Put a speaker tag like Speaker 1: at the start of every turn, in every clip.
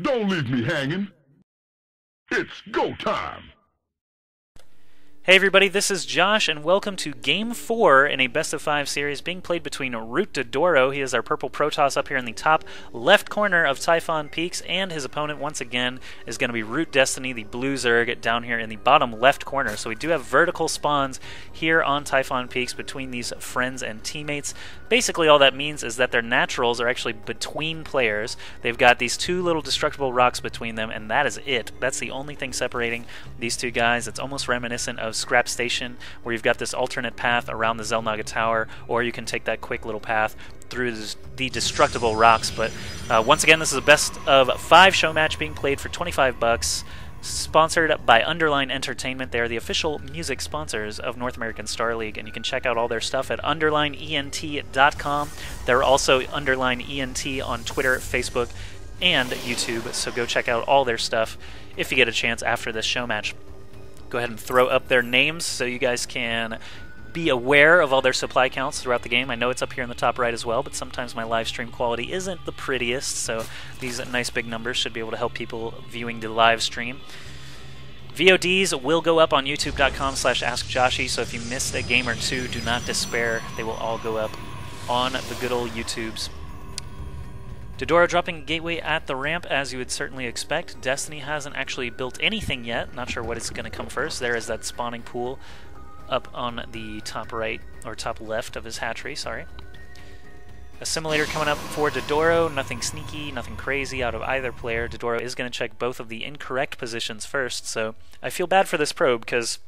Speaker 1: Don't leave me hanging. It's go time.
Speaker 2: Hey everybody, this is Josh, and welcome to Game 4 in a best-of-5 series being played between Root DdoRo. He is our purple Protoss up here in the top left corner of Typhon Peaks, and his opponent, once again, is going to be Root Destiny, the blue Zerg, down here in the bottom left corner. So we do have vertical spawns here on Typhon Peaks between these friends and teammates. Basically, all that means is that their naturals are actually between players. They've got these two little destructible rocks between them, and that is it. That's the only thing separating these two guys. It's almost reminiscent of Scrap Station, where you've got this alternate path around the Xel'Naga Tower, or you can take that quick little path through the destructible rocks. But once again, this is a best-of-5 show match being played for 25 bucks. Sponsored by Underline Entertainment. They are the official music sponsors of North American Star League, and you can check out all their stuff at underlineent.com. They're also Underline ENT on Twitter, Facebook, and YouTube, so go check out all their stuff if you get a chance after this show match. Go ahead and throw up their names so you guys can be aware of all their supply counts throughout the game. I know it's up here in the top right as well, but sometimes my live stream quality isn't the prettiest, so these nice big numbers should be able to help people viewing the live stream. VODs will go up on youtube.com/AskJoshy, so if you missed a game or two, do not despair. They will all go up on the good old YouTubes. DdoRo dropping a gateway at the ramp, as you would certainly expect. Destiny hasn't actually built anything yet. Not sure what is going to come first. There is that spawning pool up on the top right, or top left of his hatchery, sorry. Assimilator coming up for DdoRo. Nothing sneaky, nothing crazy out of either player. DdoRo is going to check both of the incorrect positions first, so I feel bad for this probe, because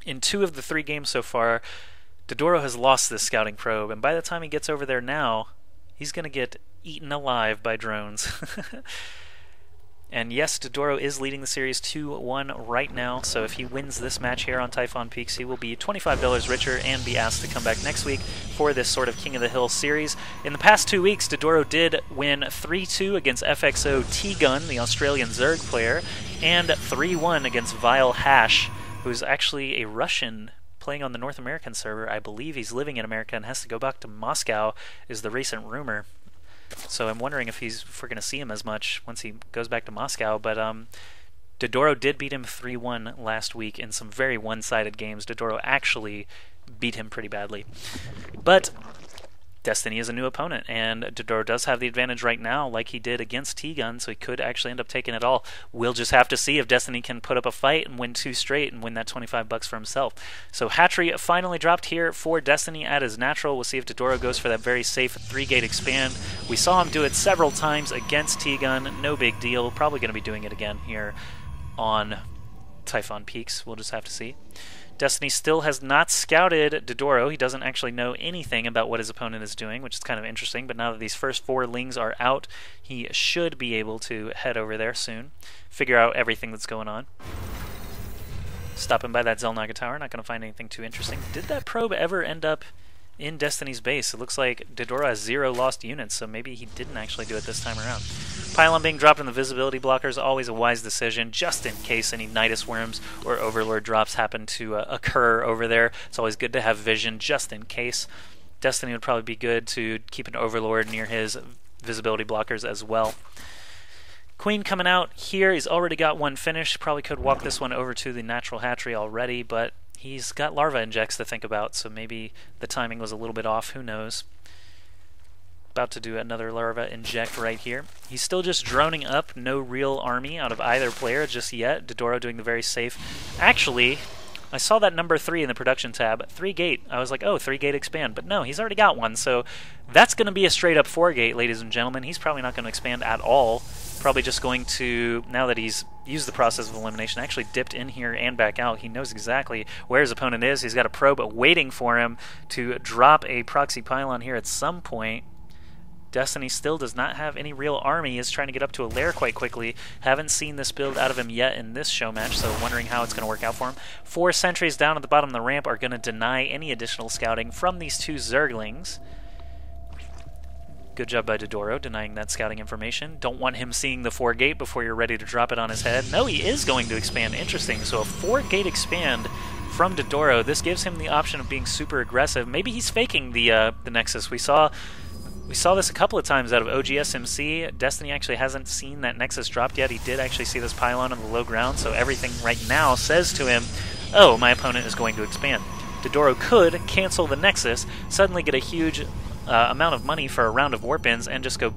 Speaker 2: in 2 of the 3 games so far, DdoRo has lost this scouting probe, and by the time he gets over there now, he's going to get eaten alive by drones. And yes, DdoRo is leading the series 2-1 right now, so if he wins this match here on Typhon Peaks, he will be $25 richer and be asked to come back next week for this sort of King of the Hill series. In the past 2 weeks, DdoRo did win 3-2 against FXO T-Gun, the Australian Zerg player, and 3-1 against Vile Hash, who's actually a Russian playing on the North American server. I believe he's living in America and has to go back to Moscow, is the recent rumor. So I'm wondering if we're going to see him as much once he goes back to Moscow. But DdoRo did beat him 3-1 last week in some very one-sided games. DdoRo actually beat him pretty badly. But Destiny is a new opponent, and DdoRo does have the advantage right now, like he did against T-Gun, so he could actually end up taking it all. We'll just have to see if Destiny can put up a fight and win 2 straight and win that 25 bucks for himself. So hatchery finally dropped here for Destiny at his natural. We'll see if DdoRo goes for that very safe 3-gate expand. We saw him do it several times against T-Gun. No big deal. Probably going to be doing it again here on Typhon Peaks. We'll just have to see. Destiny still has not scouted DdoRo. He doesn't actually know anything about what his opponent is doing, which is kind of interesting, but now that these first 4 lings are out, he should be able to head over there soon, figure out everything that's going on. Stopping by that Xel'Naga Tower, not going to find anything too interesting. Did that probe ever end up in Destiny's base? It looks like DdoRo has 0 lost units, so maybe he didn't actually do it this time around. Pylon being dropped in the visibility blocker is always a wise decision, just in case any Nidus Worms or Overlord drops happen to occur over there. It's always good to have vision, just in case. Destiny would probably be good to keep an Overlord near his visibility blockers as well. Queen coming out here. He's already got one finished. Probably could walk this one over to the natural hatchery already, but he's got larva injects to think about, so maybe the timing was a little bit off. Who knows? About to do another larva inject right here. He's still just droning up. No real army out of either player just yet. DdoRo doing the very safe. Actually, I saw that number 3 in the production tab. 3-gate. I was like, oh, 3-gate expand. But no, he's already got one. So that's going to be a straight up 4-gate, ladies and gentlemen. He's probably not going to expand at all. Probably just going to, now that he's used the process of elimination, actually dipped in here and back out. He knows exactly where his opponent is. He's got a probe waiting for him to drop a proxy pylon here at some point. Destiny still does not have any real army. He is trying to get up to a lair quite quickly. Haven't seen this build out of him yet in this show match, so wondering how it's going to work out for him. 4 sentries down at the bottom of the ramp are going to deny any additional scouting from these 2 Zerglings. Good job by DdoRo denying that scouting information. Don't want him seeing the 4-gate before you're ready to drop it on his head. No, he is going to expand. Interesting. So a 4-gate expand from DdoRo. This gives him the option of being super aggressive. Maybe he's faking the Nexus. We saw We saw this a couple of times out of OGSMC. Destiny actually hasn't seen that Nexus dropped yet. He did actually see this pylon on the low ground, so everything right now says to him, oh, my opponent is going to expand. DdoRo could cancel the Nexus, suddenly get a huge amount of money for a round of warp-ins, and just go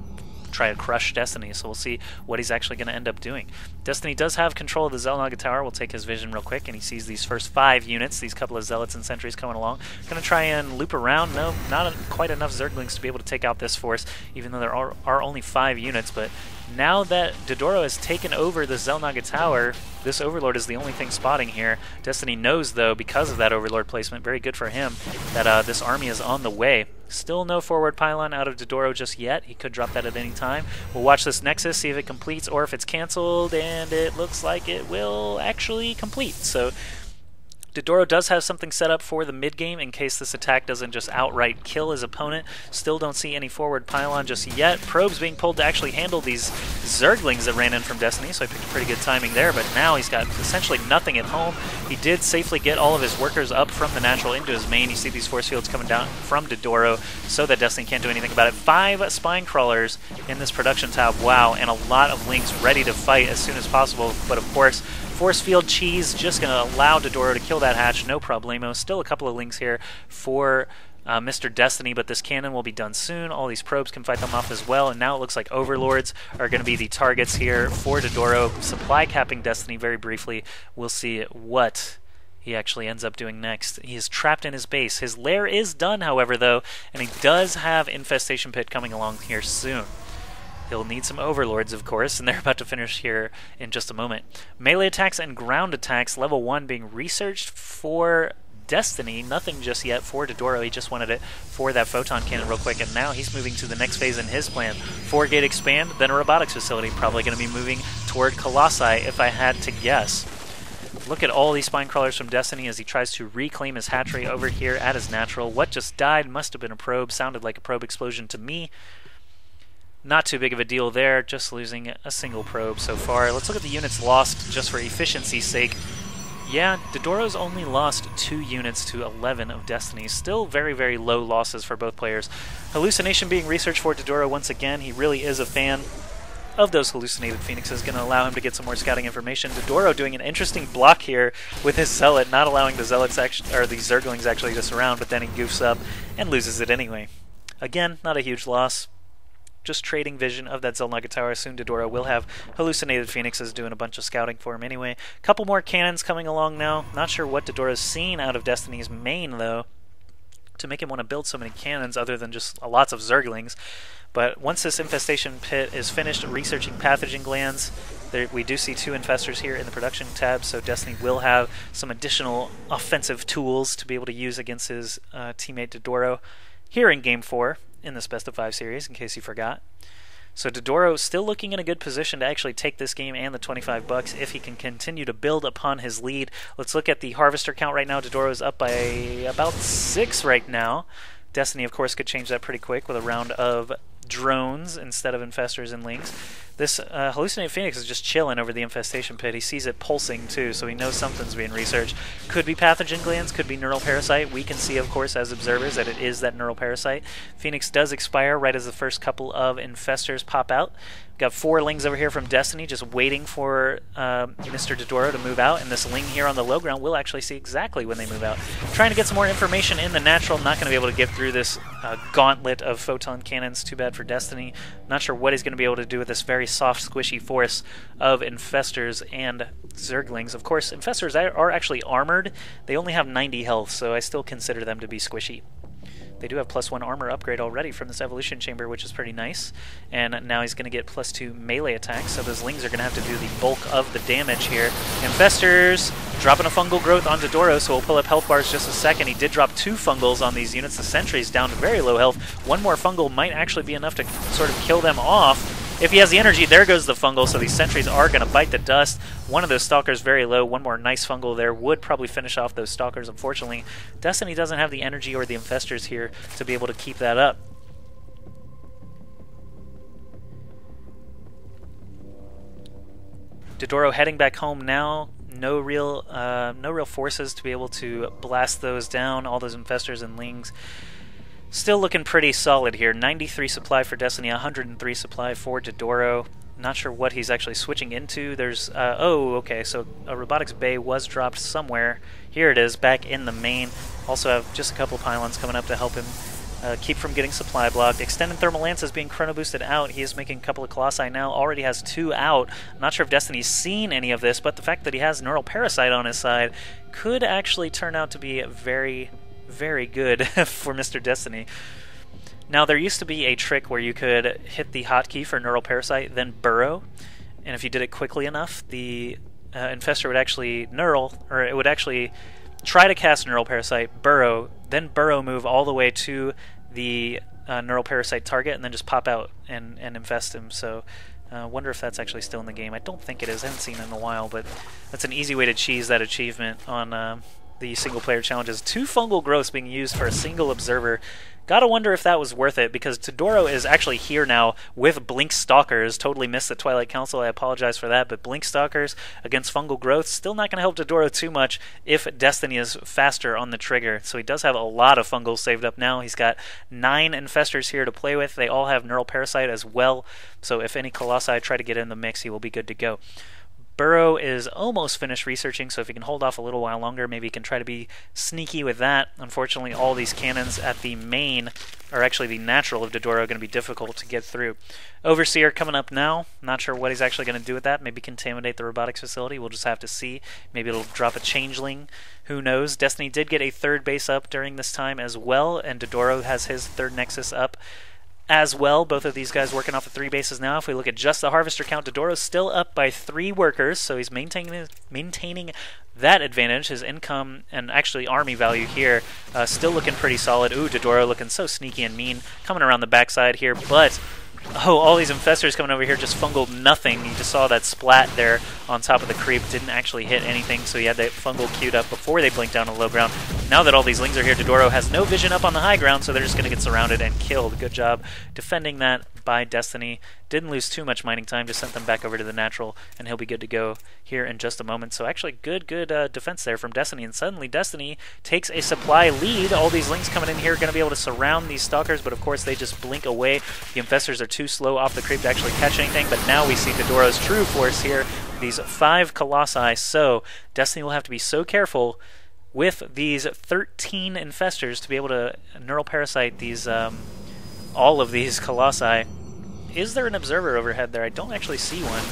Speaker 2: try to crush Destiny, so we'll see what he's actually going to end up doing. Destiny does have control of the Xel'Naga Tower. We'll take his vision real quick, and he sees these first 5 units, these couple of Zealots and Sentries coming along. Going to try and loop around. No, not quite enough Zerglings to be able to take out this force, even though there are only 5 units, but now that DdoRo has taken over the Xel'Naga Tower, this Overlord is the only thing spotting here. Destiny knows, though, because of that Overlord placement, very good for him, that this army is on the way. Still no forward pylon out of DdoRo just yet. He could drop that at any time. We'll watch this Nexus, see if it completes or if it's canceled, and it looks like it will actually complete. So DdoRo does have something set up for the mid-game in case this attack doesn't just outright kill his opponent. Still don't see any forward pylon just yet. Probes being pulled to actually handle these Zerglings that ran in from Destiny, so I picked pretty good timing there, but now he's got essentially nothing at home. He did safely get all of his workers up from the natural into his main. You see these force fields coming down from DdoRo so that Destiny can't do anything about it. 5 spine crawlers in this production tab, wow, and a lot of links ready to fight as soon as possible, but of course, Force Field Cheese just going to allow DdoRo to kill that hatch, no problemo. Still a couple of links here for Mr. Destiny, but this cannon will be done soon. All these probes can fight them off as well, and now it looks like Overlords are going to be the targets here for DdoRo. Supply capping Destiny very briefly. We'll see what he actually ends up doing next. He is trapped in his base. His lair is done, however, though, and he does have Infestation Pit coming along here soon. He'll need some Overlords, of course, and they're about to finish here in just a moment. Melee attacks and ground attacks, level 1 being researched for Destiny. Nothing just yet for DdoRo. He just wanted it for that Photon Cannon real quick, and now he's moving to the next phase in his plan. 4-gate expand, then a robotics facility. Probably going to be moving toward Colossi, if I had to guess. Look at all these spine crawlers from Destiny as he tries to reclaim his hatchery over here at his natural. What just died must have been a probe. Sounded like a probe explosion to me. Not too big of a deal there, just losing a single probe so far. Let's look at the units lost just for efficiency's sake. Yeah, DdoRo's only lost 2 units to 11 of Destiny's. Still very, very low losses for both players. Hallucination being researched for DdoRo once again. He really is a fan of those hallucinated phoenixes, going to allow him to get some more scouting information. DdoRo doing an interesting block here with his Zealot, not allowing the Zealots or the Zerglings actually to surround, but then he goofs up and loses it anyway. Again, not a huge loss. Just trading vision of that Xel'Naga Tower. Soon DdoRo will have hallucinated phoenixes doing a bunch of scouting for him anyway. Couple more cannons coming along now. Not sure what DdoRo's seen out of Destiny's main, though, to make him want to build so many cannons other than just lots of Zerglings. But once this Infestation Pit is finished researching pathogen glands, we do see 2 Infestors here in the production tab, so Destiny will have some additional offensive tools to be able to use against his teammate DdoRo here in Game 4. In this Best of 5 series, in case you forgot. So DdoRo still looking in a good position to actually take this game and the $25 if he can continue to build upon his lead. Let's look at the Harvester count right now. DdoRo is up by about 6 right now. Destiny, of course, could change that pretty quick with a round of drones instead of Infestors and Links. This Hallucinated Phoenix is just chilling over the Infestation Pit. He sees it pulsing too, so he knows something's being researched. Could be pathogen glands, could be neural parasite. We can see, of course, as observers, that it is that neural parasite. Phoenix does expire right as the first couple of Infestors pop out. Got 4 Lings over here from Destiny, just waiting for Mr. DdoRo to move out, and this Ling here on the low ground will actually see exactly when they move out. Trying to get some more information in the natural, not going to be able to get through this gauntlet of photon cannons. Too bad for Destiny. Not sure what he's going to be able to do with this very soft, squishy force of Infestors and Zerglings. Of course, Infestors are actually armored. They only have 90 health, so I still consider them to be squishy. They do have +1 armor upgrade already from this evolution chamber, which is pretty nice. And now he's going to get +2 melee attacks, so those Lings are going to have to do the bulk of the damage here. Infestors dropping a fungal growth on DdoRo, so we'll pull up health bars just a second. He did drop 2 fungals on these units. The sentries down to very low health. 1 more fungal might actually be enough to sort of kill them off. If he has the energy, there goes the fungal, so these sentries are going to bite the dust. One of those stalkers very low. 1 more nice fungal there would probably finish off those stalkers. Unfortunately, Destiny doesn't have the energy or the Infestors here to be able to keep that up. DdoRo heading back home now. No real forces to be able to blast those down. All those Infestors and Lings Still looking pretty solid here. 93 supply for Destiny, 103 supply for DdoRo. Not sure what he's actually switching into. There's, oh, okay, so a robotics bay was dropped somewhere. Here it is, back in the main. Also have just a couple of pylons coming up to help him keep from getting supply blocked. Extended Thermal Lance is being chrono boosted out. He is making a couple of Colossi now. Already has 2 out. I'm not sure if Destiny's seen any of this, but the fact that he has Neural Parasite on his side could actually turn out to be very, very good for Mr. Destiny. Now, there used to be a trick where you could hit the hotkey for Neural Parasite, then burrow, and if you did it quickly enough, the Infestor would actually it would actually try to cast Neural Parasite, burrow, then burrow move all the way to the Neural Parasite target, and then just pop out and infest him. So, wonder if that's actually still in the game. I don't think it is. I haven't seen it in a while, but that's an easy way to cheese that achievement on the single-player challenges. 2 fungal growths being used for a single observer. Gotta wonder if that was worth it, because DdoRo is actually here now with Blink Stalkers. Totally missed the Twilight Council, I apologize for that, but Blink Stalkers against fungal growth still not going to help DdoRo too much if Destiny is faster on the trigger. So he does have a lot of fungals saved up now. He's got 9 Infestors here to play with. They all have Neural Parasite as well, so if any Colossi try to get in the mix, he will be good to go. Burrow is almost finished researching, so if he can hold off a little while longer, maybe he can try to be sneaky with that. Unfortunately, all these cannons at the main, or actually the natural of DdoRo, are going to be difficult to get through. Overseer coming up now. Not sure what he's actually going to do with that. Maybe contaminate the robotics facility. We'll just have to see. Maybe it'll drop a changeling. Who knows? Destiny did get a 3rd base up during this time as well, and DdoRo has his 3rd Nexus up as well. Both of these guys working off of 3 bases now. If we look at just the Harvester count, DdoRo's still up by 3 workers, so he's maintaining that advantage. His income and actually army value here still looking pretty solid. Ooh, DdoRo looking so sneaky and mean, coming around the backside here, but oh, all these Infestors coming over here just fungled nothing. You just saw that splat there on top of the creep. Didn't actually hit anything, so he had that fungal queued up before they blinked down to low ground. Now that all these lings are here, DdoRo has no vision up on the high ground, so they're just going to get surrounded and killed. Good job defending that by Destiny. Didn't lose too much mining time, just sent them back over to the natural, and he'll be good to go here in just a moment. So actually good defense there from Destiny, and suddenly Destiny takes a supply lead. All these lings coming in here are going to be able to surround these stalkers, but of course they just blink away. The Infestors are too slow off the creep to actually catch anything, but now we see DdoRo's true force here, these 5 Colossi, so Destiny will have to be so careful with these 13 Infestors to be able to Neural Parasite these all of these Colossi. Is there an observer overhead there? I don't actually see one.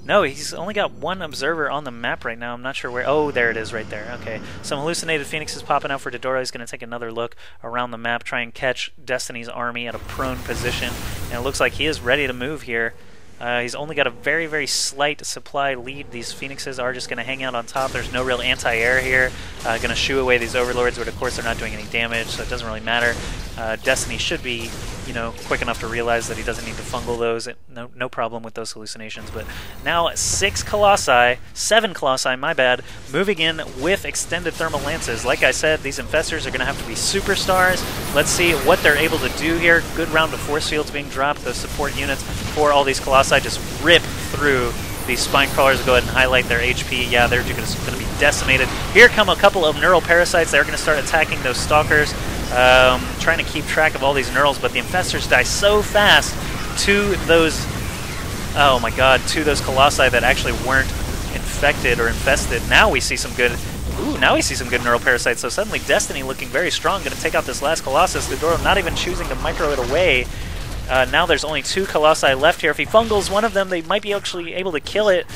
Speaker 2: No, he's only got 1 observer on the map right now. I'm not sure where. Oh, there it is right there. Okay. Some hallucinated phoenixes popping out for DdoRo. He's going to take another look around the map, try and catch Destiny's army at a prone position. And it looks like he is ready to move here. He's only got a very, very slight supply lead. These phoenixes are just going to hang out on top. There's no real anti-air here. Going to shoo away these overlords, but of course they're not doing any damage, so it doesn't really matter. Destiny should be, quick enough to realize that he doesn't need to fungal those. No problem with those hallucinations. But now 7 Colossi, my bad, moving in with extended thermal lances. Like I said, these Infestors are going to have to be superstars. Let's see what they're able to do here. Good round of force fields being dropped. Those support units for all these Colossi just rip through these spine crawlers. Go ahead and highlight their HP. Yeah, they're going to be decimated. Here come a couple of neural parasites. They're going to start attacking those stalkers. Trying to keep track of all these neurals, but the Infestors die so fast to those, oh my god, to those Colossi that actually weren't infected or infested. Now we see some good, now we see some good neural parasites. So suddenly Destiny looking very strong, going to take out this last Colossus. DdoRo not even choosing to micro it away. Now there's only 2 Colossi left here. If he fungals one of them, they might be actually able to kill it.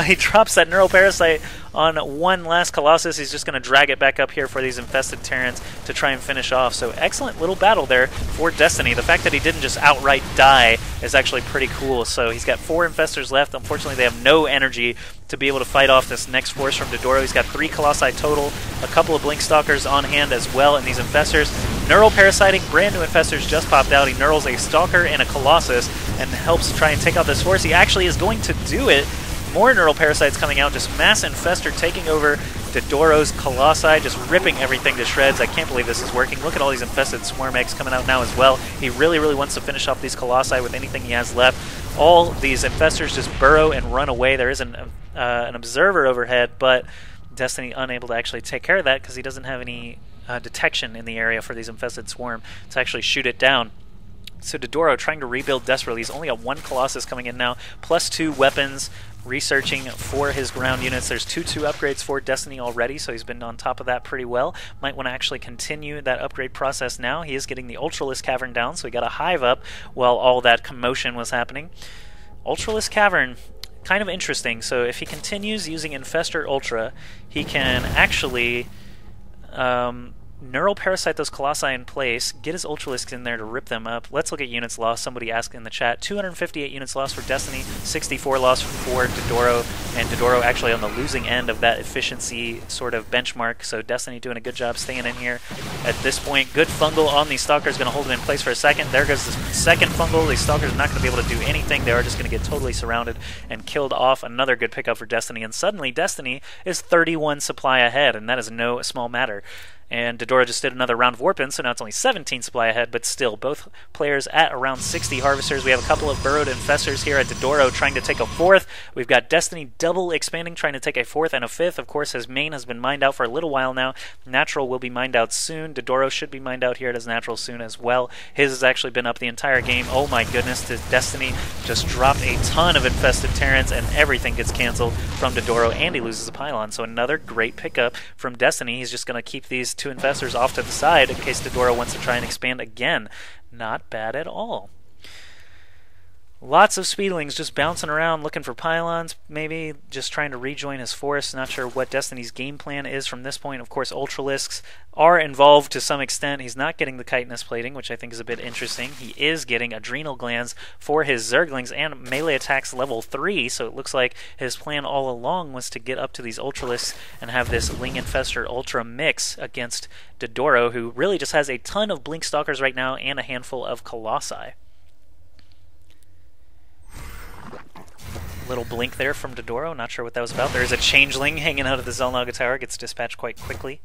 Speaker 2: He drops that neural parasite on 1 last Colossus. He's just going to drag it back up here for these infested Terrans to try and finish off. So excellent little battle there for Destiny. The fact that he didn't just outright die is actually pretty cool. So he's got 4 Infestors left. Unfortunately, they have no energy to be able to fight off this next force from DdoRo. He's got 3 Colossi total, a couple of Blink Stalkers on hand as well, and these Infestors. Neural Parasiting, brand new Infestors just popped out. He neurals a Stalker and a Colossus and helps try and take out this force. He actually is going to do it. More neural parasites coming out, just mass infestor taking over DdoRo's Colossi, just ripping everything to shreds. I can't believe this is working. Look at all these infested swarm eggs coming out now as well. He really, really wants to finish off these Colossi with anything he has left. All these infestors just burrow and run away. There is an observer overhead, but Destiny unable to actually take care of that because he doesn't have any detection in the area for these infested swarm to actually shoot it down. So DdoRo trying to rebuild desperately. He's only got 1 Colossus coming in now, plus 2 weapons, researching for his ground units. There's 2/2 upgrades for Destiny already, so he's been on top of that pretty well. Might want to actually continue that upgrade process now. He is getting the Ultralisk Cavern down, so he got a hive up while all that commotion was happening. Ultralisk Cavern, kind of interesting. So if he continues using Infestor Ultra, he can actually Neural Parasite those Colossi in place, get his Ultralisks in there to rip them up. Let's look at units lost. Somebody asked in the chat. 258 units lost for Destiny, 64 lost for DdoRo, and DdoRo actually on the losing end of that efficiency sort of benchmark, so Destiny doing a good job staying in here. At this point, good fungal on these Stalkers, going to hold them in place for a second. There goes the second fungal. These Stalkers are not going to be able to do anything. They are just going to get totally surrounded and killed off. Another good pickup for Destiny, and suddenly Destiny is 31 supply ahead, and that is no small matter. And DdoRo just did another round of Warpin, so now it's only 17 supply ahead, but still, both players at around 60 Harvesters. We have a couple of burrowed Infestors here at DdoRo trying to take a 4th. We've got Destiny double expanding, trying to take a 4th and a 5th. Of course, his main has been mined out for a little while now. Natural will be mined out soon. DdoRo should be mined out here at his Natural soon as well. His has actually been up the entire game. Oh my goodness, Destiny just dropped a ton of Infested Terrans, and everything gets canceled from DdoRo, and he loses a Pylon. So another great pickup from Destiny. He's just going to keep these 2 Infestors off to the side in case DdoRo wants to try and expand again. Not bad at all. Lots of Speedlings just bouncing around looking for pylons, maybe just trying to rejoin his force. Not sure what Destiny's game plan is from this point. Of course, Ultralisks are involved to some extent. He's not getting the chitinous plating, which I think is a bit interesting. He is getting adrenal glands for his Zerglings and melee attacks level 3, so it looks like his plan all along was to get up to these Ultralisks and have this Ling Infestor Ultra mix against DdoRo, who really just has a ton of Blink Stalkers right now and a handful of Colossi. Little blink there from DdoRo, not sure what that was about. There's a changeling hanging out of the Xel'Naga Tower, gets dispatched quite quickly.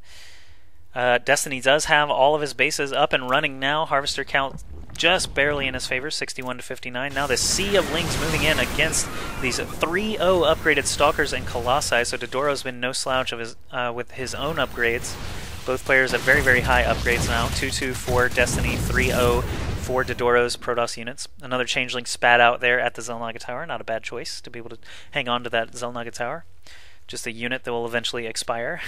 Speaker 2: Destiny does have all of his bases up and running now. Harvester count just barely in his favor, 61 to 59. Now the sea of Lings moving in against these 3-0 upgraded Stalkers and Colossi, so DdoRo's been no slouch of his, with his own upgrades. Both players have very, very high upgrades now. 2-2 for Destiny, 3-0 for DdoRo's Protoss units. Another changeling spat out there at the Xel'Naga Tower. Not a bad choice to be able to hang on to that Xel'Naga Tower. Just a unit that will eventually expire.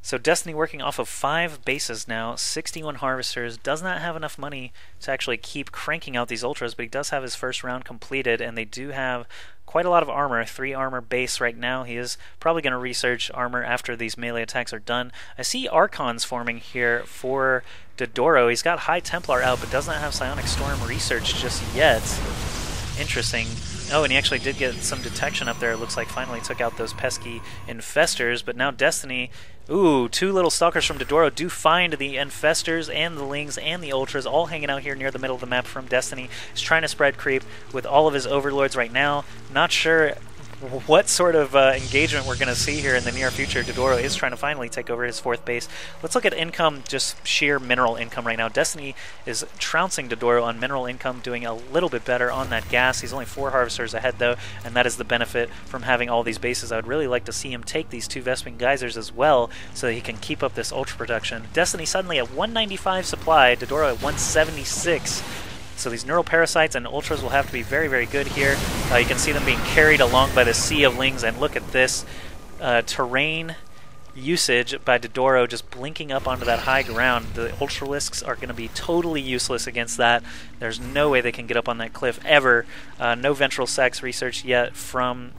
Speaker 2: So Destiny working off of 5 bases now, 61 Harvesters, does not have enough money to actually keep cranking out these Ultras, but he does have his first round completed, and they do have quite a lot of armor, 3 armor base right now. He is probably going to research armor after these melee attacks are done. I see Archons forming here for DdoRo. He's got High Templar out, but does not have Psionic Storm research just yet. Interesting. Oh, and he actually did get some detection up there. It looks like finally took out those pesky Infestors, but now Destiny... Ooh, 2 little Stalkers from DdoRo do find the Infestors and the Lings and the Ultras all hanging out here near the middle of the map from Destiny. He's trying to spread creep with all of his Overlords right now. Not sure what sort of engagement we're going to see here in the near future. DdoRo is trying to finally take over his 4th base. Let's look at income, just sheer mineral income right now. Destiny is trouncing DdoRo on mineral income, doing a little bit better on that gas. He's only 4 Harvesters ahead, though, and that is the benefit from having all these bases. I would really like to see him take these 2 Vespene Geysers as well, so that he can keep up this Ultra production. Destiny suddenly at 195 supply, DdoRo at 176. So these Neural Parasites and Ultras will have to be very, very good here. You can see them being carried along by the Sea of Lings, and look at this terrain usage by DdoRo just blinking up onto that high ground. The Ultralisks are going to be totally useless against that. There's no way they can get up on that cliff ever. No Ventral Sex research yet from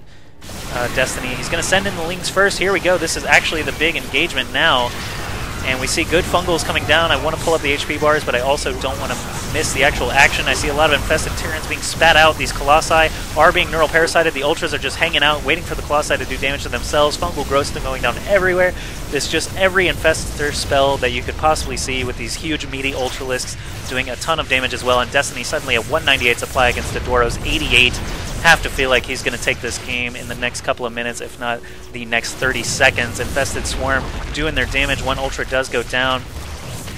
Speaker 2: Destiny. He's going to send in the Lings first. Here we go. This is actually the big engagement now. And we see good fungals coming down. I want to pull up the HP bars, but I also don't want to miss the actual action. I see a lot of Infested Terrans being spat out. These Colossi are being Neural Parasited. The Ultras are just hanging out, waiting for the Colossi to do damage to themselves. Fungal growth going down everywhere. It's just every Infestor spell that you could possibly see with these huge, meaty Ultralisks doing a ton of damage as well. And Destiny suddenly at 198 supply against DdoRo's 88. Have to feel like he's going to take this game in the next couple of minutes, if not the next 30 seconds. Infested Swarm doing their damage. 1 Ultra does go down,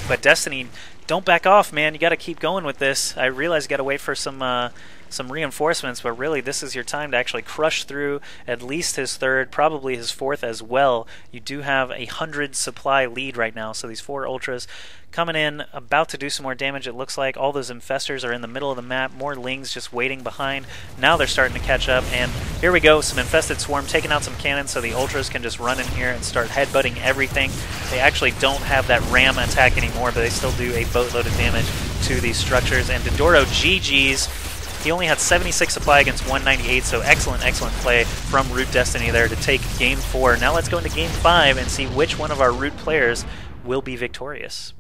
Speaker 2: but Destiny, don't back off, man. You got to keep going with this. I realize you got to wait for some some reinforcements, but really this is your time to actually crush through at least his third, probably his fourth as well. You do have 100 supply lead right now, so these 4 Ultras coming in, about to do some more damage. It looks like all those Infestors are in the middle of the map, more Lings just waiting behind. Now they're starting to catch up, and here we go, some Infested Swarm taking out some cannons so the Ultras can just run in here and start headbutting everything. They actually don't have that ram attack anymore, but they still do a boatload of damage to these structures. And DdoRo GG's. He only had 76 supply against 198, so excellent play from Root Destiny there to take Game 4. Now let's go into Game 5 and see which one of our Root players will be victorious.